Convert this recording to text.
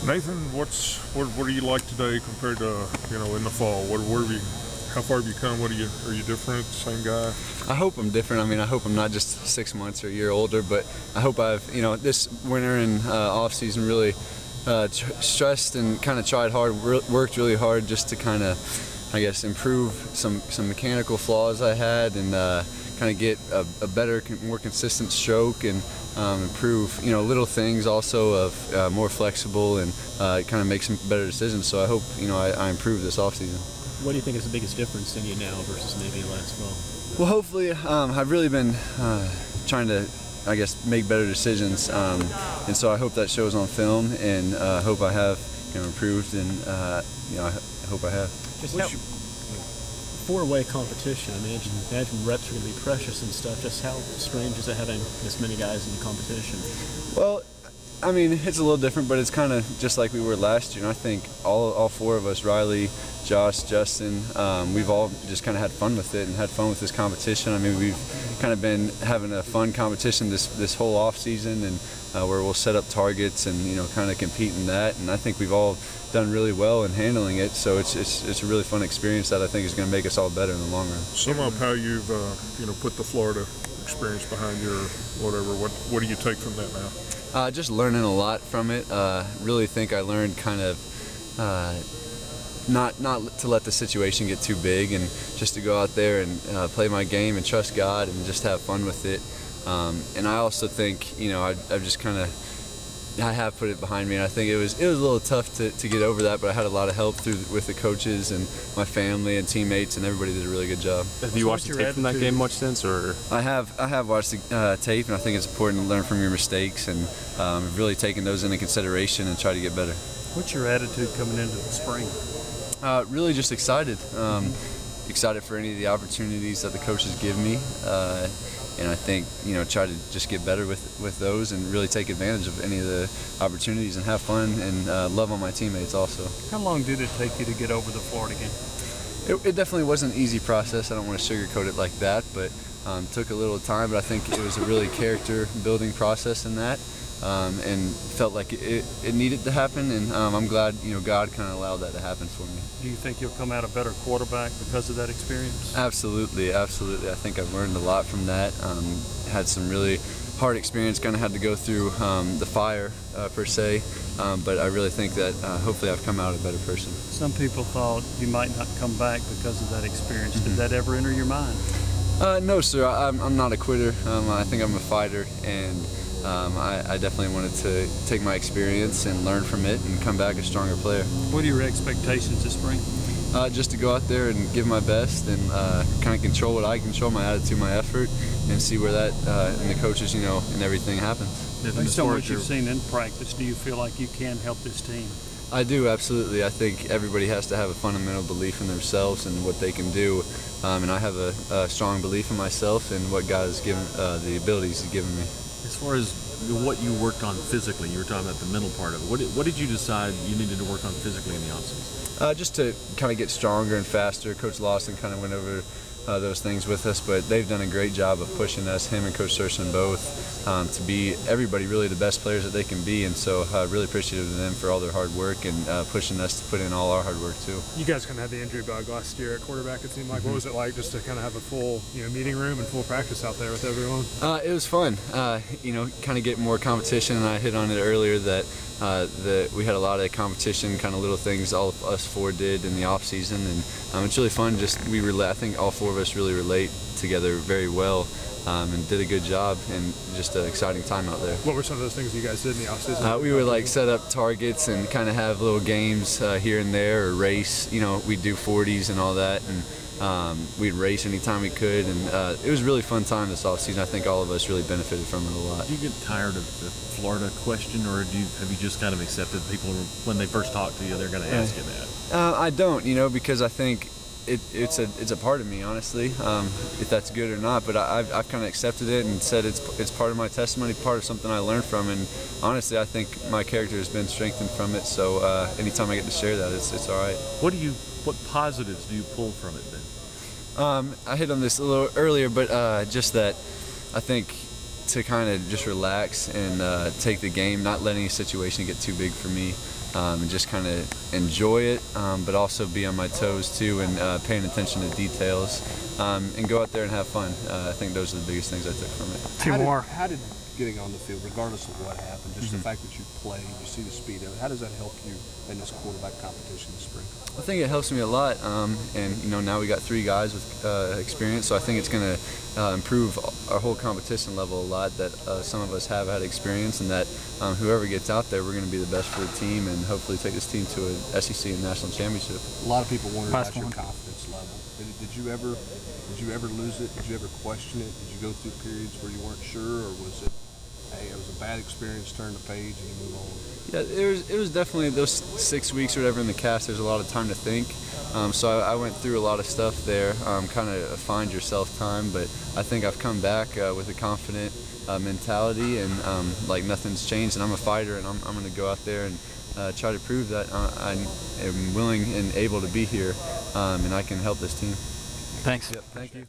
Nathan, what do you like today compared to in the fall? How far have you come? Are you different? Same guy? I hope I'm different. I mean, I hope I'm not just 6 months or a year older, but I hope I've this winter and off season really stressed and kind of tried hard, worked really hard just to kind of, I guess, improve some mechanical flaws I had and kind of get a better, more consistent stroke and improve little things also of more flexible and kind of make some better decisions. So I hope I improve this off season. What do you think is the biggest difference in you now versus maybe last fall? Well, hopefully I've really been trying to, I guess, make better decisions, and so I hope that shows on film, and I hope I have improved, and I hope I have. Just how, four-way competition, I imagine reps are going to be precious and stuff. Just how strange is it having this many guys in the competition? Well, I mean, it's a little different, but it's kind of just like we were last year. And I think all four of us, Riley, Josh, Justin, we've all just kind of had fun with it and had fun with this competition. I mean, we've kind of been having a fun competition this whole off season, and where we'll set up targets and kind of compete in that. And I think we've all done really well in handling it. So it's a really fun experience that I think is going to make us all better in the long run. Sum up how you've put the Florida experience behind your whatever. What do you take from that now? Just learning a lot from it. Really think I learned kind of not to let the situation get too big, and just to go out there and play my game and trust God and just have fun with it. And I also think I've just kind of put it behind me, and I think it was a little tough to get over that, but I had a lot of help with the coaches and my family and teammates, and everybody did a really good job. Have you watched the tape from that game much since, or? I have watched the tape, and I think it's important to learn from your mistakes and really taking those into consideration and try to get better. What's your attitude coming into the spring? Really just excited. Excited for any of the opportunities that the coaches give me. And I think try to just get better with those and really take advantage of any of the opportunities and have fun and love on my teammates also. How long did it take you to get over the Florida game? It definitely wasn't an easy process. I don't want to sugarcoat it like that, but took a little time. But I think it was a really character building process in that, and felt like it needed to happen. And I'm glad God kind of allowed that to happen for me. Do you think you'll come out a better quarterback because of that experience? Absolutely, absolutely. I think I've learned a lot from that. Had some really hard experience, kind of had to go through the fire per se, but I really think that hopefully I've come out a better person. Some people thought you might not come back because of that experience. Did that ever enter your mind? No, sir. I'm not a quitter. I think I'm a fighter, and I definitely wanted to take my experience and learn from it and come back a stronger player. What are your expectations this spring? Just to go out there and give my best and kind of control what I control, my attitude, my effort, and see where that and the coaches, and everything happens. Based on what you've seen in practice, do you feel like you can help this team? I do, absolutely. I think everybody has to have a fundamental belief in themselves and what they can do, and I have a strong belief in myself and what God has given, the abilities He's given me. As far as what you worked on physically, you were talking about the mental part of it. What did you decide you needed to work on physically in the offseason? Just to kind of get stronger and faster. Coach Lawson kind of went over those things with us, but they've done a great job of pushing us, him and Coach Serson both, to be everybody really the best players that they can be, and so really appreciative of them for all their hard work and pushing us to put in all our hard work too. You guys kind of had the injury bug last year at quarterback, it seemed like. What was it like just to kind of have a full meeting room and full practice out there with everyone? It was fun. Kind of get more competition, and I hit on it earlier that we had a lot of competition, kind of little things all of us four did in the off season, and it's really fun. I think all four of us really relate together very well, and did a good job, and just an exciting time out there. What were some of those things you guys did in the off season? We would set up targets and kind of have little games here and there, or race. We'd do 40s and all that, and we'd race anytime we could, and it was a really fun time this off season. I think all of us really benefited from it a lot. Do you get tired of the Florida question, or have you just kind of accepted people when they first talk to you, they're going to ask you that? I don't, because I think it's a part of me, honestly, if that's good or not. But I've kind of accepted it and said it's part of my testimony, part of something I learned from, and honestly, I think my character has been strengthened from it. So anytime I get to share that, it's all right. What positives do you pull from it then? I hit on this a little earlier, but just that I think to kind of just relax and take the game, not let any situation get too big for me, and just kind of enjoy it, but also be on my toes too, and paying attention to details, and go out there and have fun. I think those are the biggest things I took from it. How did getting on the field, regardless of what happened, just the fact that you played, you see the speed of it, how does that help you in this quarterback competition this spring? I think it helps me a lot, and now we got 3 guys with experience, so I think it's going to improve our whole competition level a lot, that some of us have had experience, and that whoever gets out there, we're going to be the best for the team and hopefully take this team to an SEC and national championship. A lot of people wonder about your confidence level. Did you ever lose it? Did you ever question it? Did you go through periods where you weren't sure, or was it, hey, it was a bad experience, turn the page and you move on? Yeah, it was definitely those 6 weeks or whatever in the cast. There's a lot of time to think, so I went through a lot of stuff there, kind of find yourself time. But I think I've come back with a confident mentality, and like nothing's changed. And I'm a fighter, and I'm going to go out there and try to prove that I am willing and able to be here, and I can help this team. Thanks. Yep, thank you.